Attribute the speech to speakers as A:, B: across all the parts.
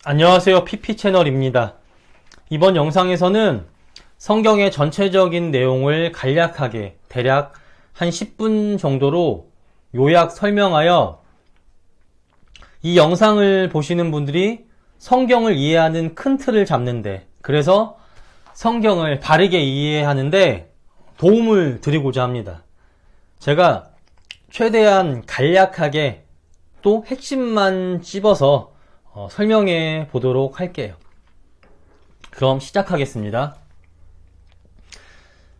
A: 안녕하세요. PP채널입니다. 이번 영상에서는 성경의 전체적인 내용을 간략하게 대략 한 10분 정도로 요약 설명하여 이 영상을 보시는 분들이 성경을 이해하는 큰 틀을 잡는데, 그래서 성경을 바르게 이해하는데 도움을 드리고자 합니다. 제가 최대한 간략하게 또 핵심만 찝어서 설명해 보도록 할게요. 그럼 시작하겠습니다.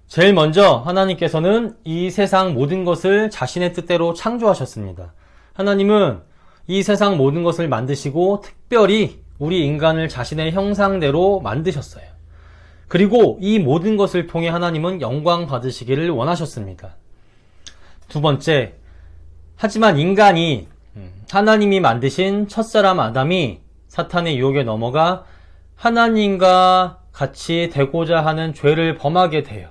A: 제일 먼저 하나님께서는 이 세상 모든 것을 자신의 뜻대로 창조하셨습니다. 하나님은 이 세상 모든 것을 만드시고 특별히 우리 인간을 자신의 형상대로 만드셨어요. 그리고 이 모든 것을 통해 하나님은 영광 받으시기를 원하셨습니다. 두 번째, 하지만 인간이 하나님이 만드신 첫사람 아담이 사탄의 유혹에 넘어가 하나님과 같이 되고자 하는 죄를 범하게 돼요.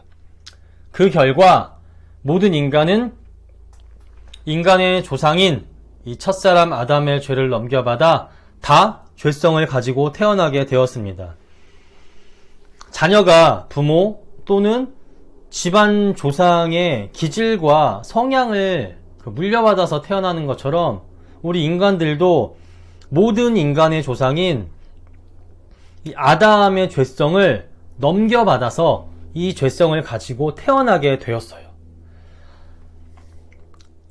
A: 그 결과 모든 인간은 인간의 조상인 이 첫사람 아담의 죄를 넘겨받아 다 죄성을 가지고 태어나게 되었습니다. 자녀가 부모 또는 집안 조상의 기질과 성향을 물려받아서 태어나는 것처럼 우리 인간들도 모든 인간의 조상인 이 아담의 죄성을 넘겨받아서 이 죄성을 가지고 태어나게 되었어요.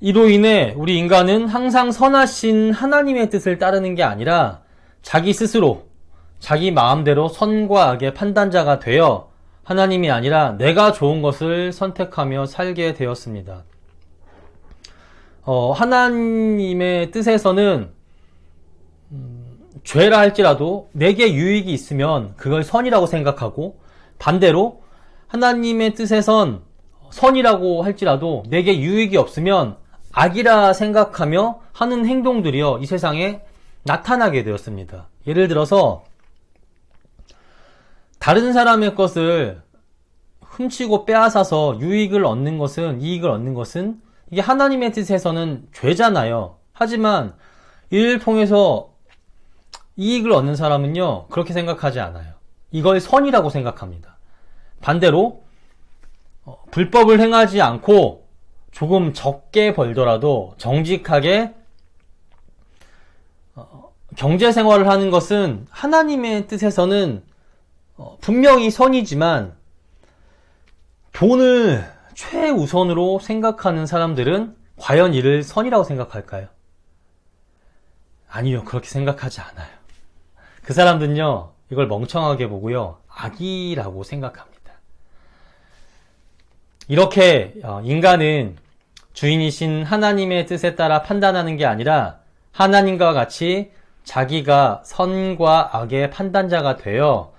A: 이로 인해 우리 인간은 항상 선하신 하나님의 뜻을 따르는 게 아니라 자기 스스로 자기 마음대로 선과 악의 판단자가 되어 하나님이 아니라 내가 좋은 것을 선택하며 살게 되었습니다. 하나님의 뜻에서는 죄라 할지라도 내게 유익이 있으면 그걸 선이라고 생각하고, 반대로 하나님의 뜻에선 선이라고 할지라도 내게 유익이 없으면 악이라 생각하며 하는 행동들이요 이 세상에 나타나게 되었습니다. 예를 들어서 다른 사람의 것을 훔치고 빼앗아서 이익을 얻는 것은 이게 하나님의 뜻에서는 죄잖아요. 하지만 이를 통해서 이익을 얻는 사람은요 그렇게 생각하지 않아요. 이걸 선이라고 생각합니다. 반대로 불법을 행하지 않고 조금 적게 벌더라도 정직하게 경제생활을 하는 것은 하나님의 뜻에서는 분명히 선이지만 돈을 최우선으로 생각하는 사람들은 과연 이를 선이라고 생각할까요? 아니요, 그렇게 생각하지 않아요. 그 사람들은요 이걸 멍청하게 보고요 악이라고 생각합니다. 이렇게 인간은 주인이신 하나님의 뜻에 따라 판단하는 게 아니라 하나님과 같이 자기가 선과 악의 판단자가 되어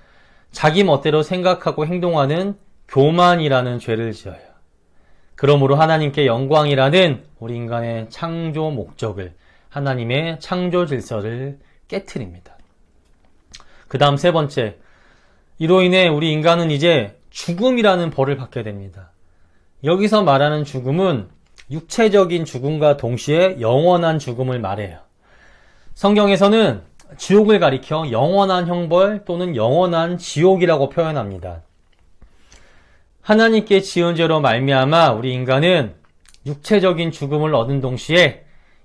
A: 자기 멋대로 생각하고 행동하는 교만이라는 죄를 지어요. 그러므로 하나님께 영광이라는 우리 인간의 창조 목적을, 하나님의 창조 질서를 깨트립니다. 그 다음 세 번째, 이로 인해 우리 인간은 이제 죽음이라는 벌을 받게 됩니다. 여기서 말하는 죽음은 육체적인 죽음과 동시에 영원한 죽음을 말해요. 성경에서는 지옥을 가리켜 영원한 형벌 또는 영원한 지옥이라고 표현합니다. 하나님께 지은 죄로 말미암아 우리 인간은 육체적인 죽음을 얻은 동시에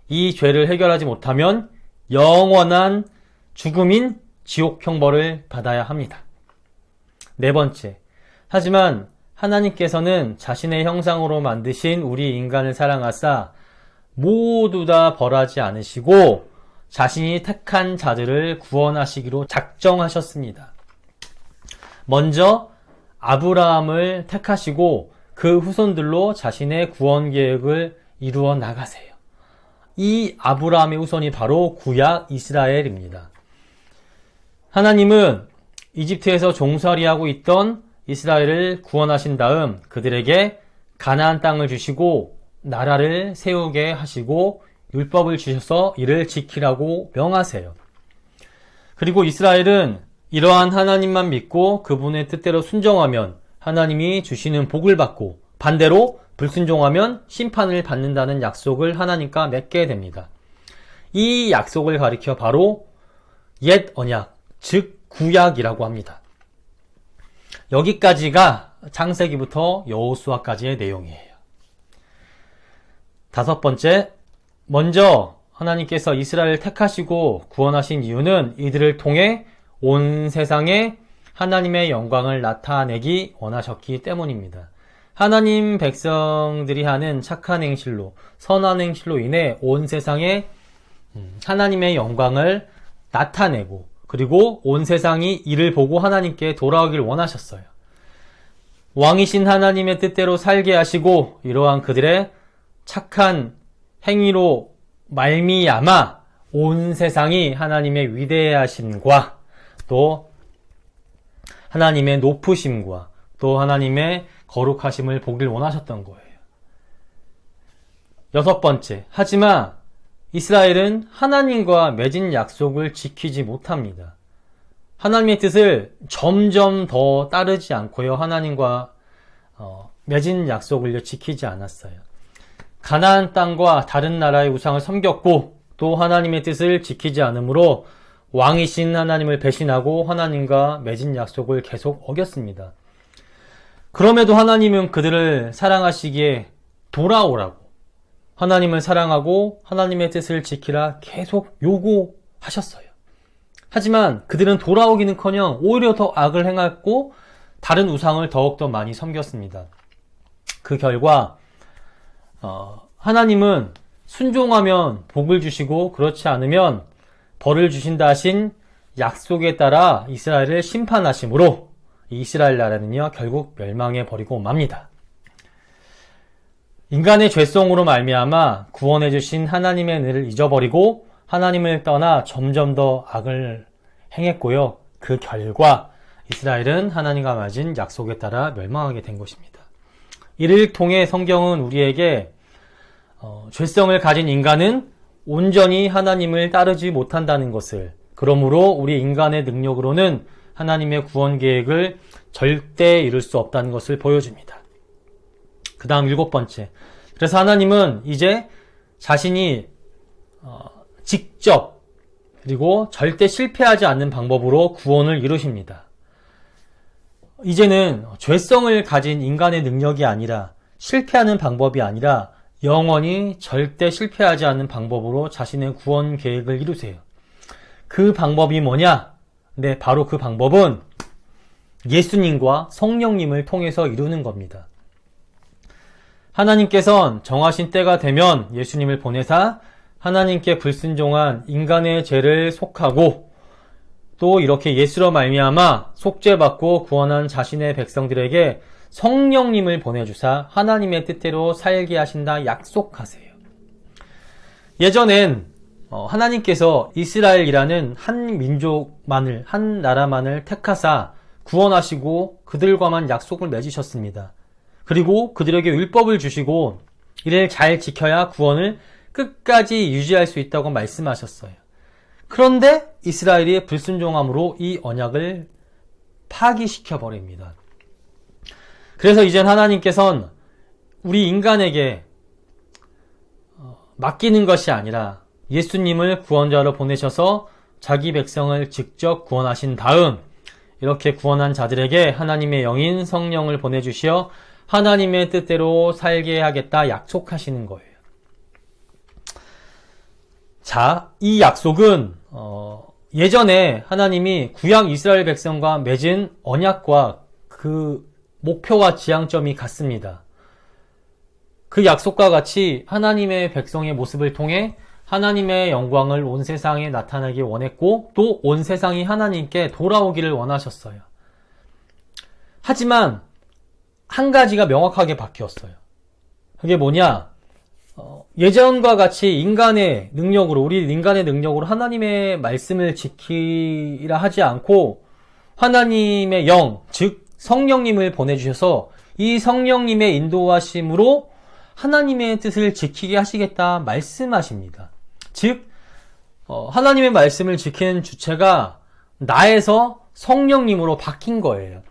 A: 이 죄를 해결하지 못하면 영원한 죽음인 지옥 형벌을 받아야 합니다. 네 번째, 하지만 하나님께서는 자신의 형상으로 만드신 우리 인간을 사랑하사 모두 다 벌하지 않으시고 자신이 택한 자들을 구원하시기로 작정하셨습니다. 먼저 아브라함을 택하시고 그 후손들로 자신의 구원 계획을 이루어 나가세요. 이 아브라함의 후손이 바로 구약 이스라엘입니다. 하나님은 이집트에서 종살이하고 있던 이스라엘을 구원하신 다음 그들에게 가나안 땅을 주시고 나라를 세우게 하시고 율법을 주셔서 이를 지키라고 명하세요. 그리고 이스라엘은 이러한 하나님만 믿고 그분의 뜻대로 순종하면 하나님이 주시는 복을 받고, 반대로 불순종하면 심판을 받는다는 약속을 하나님과 맺게 됩니다. 이 약속을 가리켜 바로 옛 언약, 즉 구약이라고 합니다. 여기까지가 창세기부터 여호수아까지의 내용이에요. 다섯 번째, 먼저 하나님께서 이스라엘을 택하시고 구원하신 이유는 이들을 통해 온 세상에 하나님의 영광을 나타내기 원하셨기 때문입니다. 하나님 백성들이 하는 착한 행실로, 선한 행실로 인해 온 세상에 하나님의 영광을 나타내고, 그리고 온 세상이 이를 보고 하나님께 돌아오길 원하셨어요. 왕이신 하나님의 뜻대로 살게 하시고 이러한 그들의 착한 행위로 말미암아 온 세상이 하나님의 위대하심과 또 하나님의 높으심과 또 하나님의 거룩하심을 보길 원하셨던 거예요. 여섯 번째, 하지만 이스라엘은 하나님과 맺은 약속을 지키지 못합니다. 하나님의 뜻을 점점 더 따르지 않고요. 하나님과 맺은 약속을 지키지 않았어요. 가나안 땅과 다른 나라의 우상을 섬겼고 또 하나님의 뜻을 지키지 않으므로 왕이신 하나님을 배신하고 하나님과 맺은 약속을 계속 어겼습니다. 그럼에도 하나님은 그들을 사랑하시기에 돌아오라고, 하나님을 사랑하고 하나님의 뜻을 지키라 계속 요구하셨어요. 하지만 그들은 돌아오기는커녕 오히려 더 악을 행했고 다른 우상을 더욱더 많이 섬겼습니다. 그 결과 하나님은 순종하면 복을 주시고 그렇지 않으면 벌을 주신다 하신 약속에 따라 이스라엘을 심판하심으로 이스라엘 나라는요 결국 멸망해 버리고 맙니다. 인간의 죄성으로 말미암아 구원해 주신 하나님의 은혜를 잊어버리고 하나님을 떠나 점점 더 악을 행했고요. 그 결과 이스라엘은 하나님과 맺은 약속에 따라 멸망하게 된 것입니다. 이를 통해 성경은 우리에게 죄성을 가진 인간은 온전히 하나님을 따르지 못한다는 것을, 그러므로 우리 인간의 능력으로는 하나님의 구원 계획을 절대 이룰 수 없다는 것을 보여줍니다. 그 다음 일곱 번째, 그래서 하나님은 이제 자신이 직접 그리고 절대 실패하지 않는 방법으로 구원을 이루십니다. 이제는 죄성을 가진 인간의 능력이 아니라, 실패하는 방법이 아니라 영원히 절대 실패하지 않는 방법으로 자신의 구원 계획을 이루세요. 그 방법이 뭐냐? 네, 바로 그 방법은 예수님과 성령님을 통해서 이루는 겁니다. 하나님께서는 정하신 때가 되면 예수님을 보내사 하나님께 불순종한 인간의 죄를 속하고 또 이렇게 예수로 말미암아 속죄받고 구원한 자신의 백성들에게 성령님을 보내주사 하나님의 뜻대로 살게 하신다 약속하세요. 예전엔 하나님께서 이스라엘이라는 한 민족만을, 한 나라만을 택하사 구원하시고 그들과만 약속을 맺으셨습니다. 그리고 그들에게 율법을 주시고 이를 잘 지켜야 구원을 끝까지 유지할 수 있다고 말씀하셨어요. 그런데 이스라엘이 불순종함으로 이 언약을 파기시켜 버립니다. 그래서 이젠 하나님께서는 우리 인간에게 맡기는 것이 아니라 예수님을 구원자로 보내셔서 자기 백성을 직접 구원하신 다음 이렇게 구원한 자들에게 하나님의 영인 성령을 보내주시어 하나님의 뜻대로 살게 하겠다 약속하시는 거예요. 자, 이 약속은 예전에 하나님이 구약 이스라엘 백성과 맺은 언약과 그 목표와 지향점이 같습니다. 그 약속과 같이 하나님의 백성의 모습을 통해 하나님의 영광을 온 세상에 나타내기 원했고 또 온 세상이 하나님께 돌아오기를 원하셨어요. 하지만 한 가지가 명확하게 바뀌었어요. 그게 뭐냐? 예전과 같이 인간의 능력으로, 우리 인간의 능력으로 하나님의 말씀을 지키라 하지 않고 하나님의 영, 즉 성령님을 보내주셔서 이 성령님의 인도하심으로 하나님의 뜻을 지키게 하시겠다 말씀하십니다. 즉 하나님의 말씀을 지키는 주체가 나에서 성령님으로 바뀐 거예요.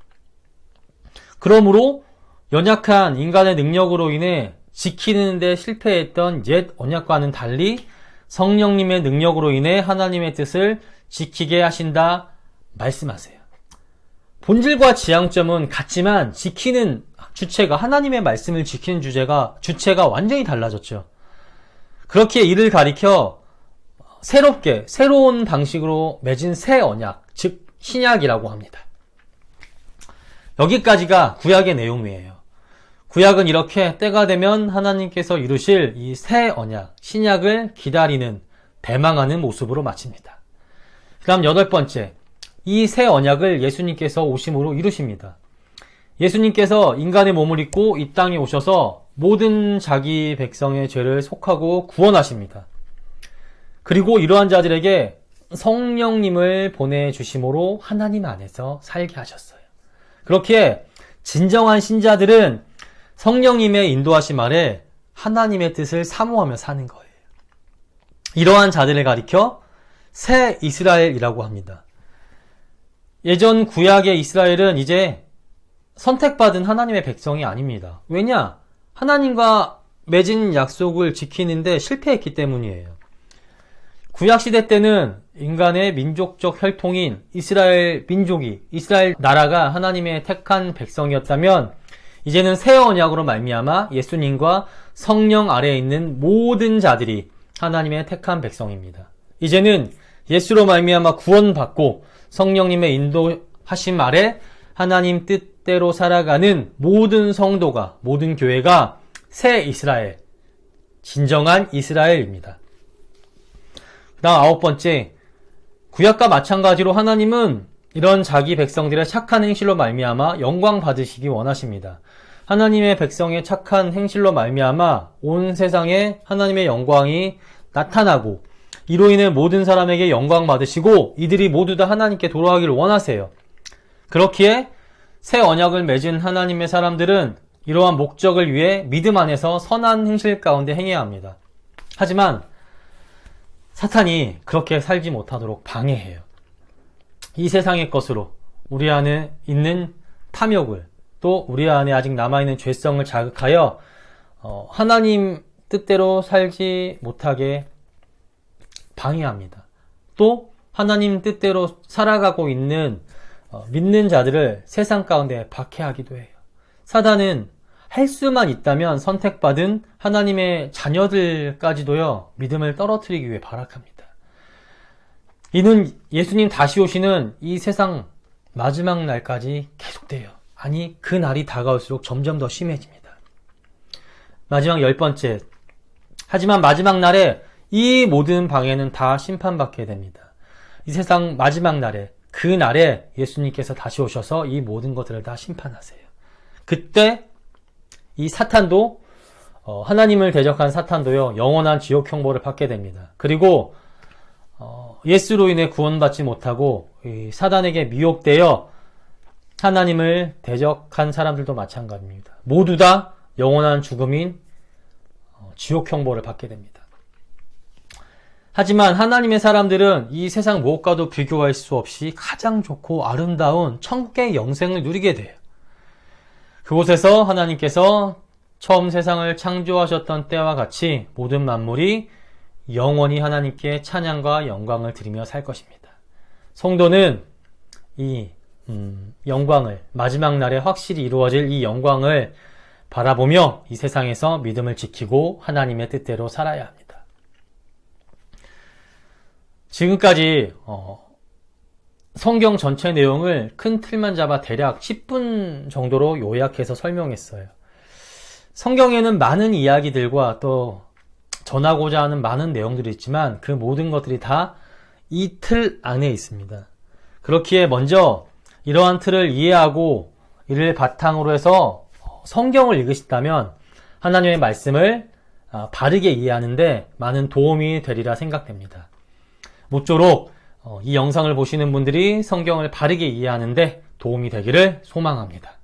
A: 그러므로 연약한 인간의 능력으로 인해 지키는 데 실패했던 옛 언약과는 달리 성령님의 능력으로 인해 하나님의 뜻을 지키게 하신다 말씀하세요. 본질과 지향점은 같지만 지키는 주체가, 하나님의 말씀을 지키는 주체가 완전히 달라졌죠. 그렇게 이를 가리켜 새로운 방식으로 맺은 새 언약, 즉 신약이라고 합니다. 여기까지가 구약의 내용이에요. 구약은 이렇게 때가 되면 하나님께서 이루실 이 새 언약, 신약을 기다리는, 대망하는 모습으로 마칩니다. 그 다음 8번째, 이 새 언약을 예수님께서 오심으로 이루십니다. 예수님께서 인간의 몸을 입고 이 땅에 오셔서 모든 자기 백성의 죄를 속하고 구원하십니다. 그리고 이러한 자들에게 성령님을 보내주심으로 하나님 안에서 살게 하셨어요. 그렇게 진정한 신자들은 성령님의 인도하심 아래 하나님의 뜻을 사모하며 사는 거예요. 이러한 자들을 가리켜 새 이스라엘이라고 합니다. 예전 구약의 이스라엘은 이제 선택받은 하나님의 백성이 아닙니다. 왜냐? 하나님과 맺은 약속을 지키는데 실패했기 때문이에요. 구약시대 때는 인간의 민족적 혈통인 이스라엘 민족이, 이스라엘 나라가 하나님의 택한 백성이었다면 이제는 새 언약으로 말미암아 예수님과 성령 아래에 있는 모든 자들이 하나님의 택한 백성입니다. 이제는 예수로 말미암아 구원받고 성령님의 인도하심 아래 하나님 뜻대로 살아가는 모든 성도가, 모든 교회가 새 이스라엘, 진정한 이스라엘입니다. 그 다음 9번째, 구약과 마찬가지로 하나님은 이런 자기 백성들의 착한 행실로 말미암아 영광 받으시기 원하십니다. 하나님의 백성의 착한 행실로 말미암아 온 세상에 하나님의 영광이 나타나고 이로 인해 모든 사람에게 영광 받으시고 이들이 모두 다 하나님께 돌아가기를 원하세요. 그렇기에 새 언약을 맺은 하나님의 사람들은 이러한 목적을 위해 믿음 안에서 선한 행실 가운데 행해야 합니다. 하지만 사탄이 그렇게 살지 못하도록 방해해요. 이 세상의 것으로 우리 안에 있는 탐욕을, 또 우리 안에 아직 남아있는 죄성을 자극하여 하나님 뜻대로 살지 못하게 방해합니다. 또 하나님 뜻대로 살아가고 있는 믿는 자들을 세상 가운데 박해하기도 해요. 사단은 할 수만 있다면 선택받은 하나님의 자녀들까지도요, 믿음을 떨어뜨리기 위해 발악합니다. 이는 예수님 다시 오시는 이 세상 마지막 날까지 계속돼요. 아니, 그 날이 다가올수록 점점 더 심해집니다. 마지막 10번째. 하지만 마지막 날에 이 모든 방해는 다 심판받게 됩니다. 이 세상 마지막 날에, 그 날에 예수님께서 다시 오셔서 이 모든 것들을 다 심판하세요. 그때 이 사탄도, 하나님을 대적한 사탄도요, 영원한 지옥 형벌을 받게 됩니다. 그리고 예수로 인해 구원받지 못하고 이 사단에게 미혹되어 하나님을 대적한 사람들도 마찬가지입니다. 모두 다 영원한 죽음인 지옥 형벌을 받게 됩니다. 하지만 하나님의 사람들은 이 세상 무엇과도 비교할 수 없이 가장 좋고 아름다운 천국의 영생을 누리게 돼요. 그곳에서 하나님께서 처음 세상을 창조하셨던 때와 같이 모든 만물이 영원히 하나님께 찬양과 영광을 드리며 살 것입니다. 성도는 이 영광을, 마지막 날에 확실히 이루어질 이 영광을 바라보며 이 세상에서 믿음을 지키고 하나님의 뜻대로 살아야 합니다. 지금까지 성경 전체 내용을 큰 틀만 잡아 대략 10분 정도로 요약해서 설명했어요. 성경에는 많은 이야기들과 또 전하고자 하는 많은 내용들이 있지만 그 모든 것들이 다 이 틀 안에 있습니다. 그렇기에 먼저 이러한 틀을 이해하고 이를 바탕으로 해서 성경을 읽으신다면 하나님의 말씀을 바르게 이해하는데 많은 도움이 되리라 생각됩니다. 모쪼록 이 영상을 보시는 분들이 성경을 바르게 이해하는데 도움이 되기를 소망합니다.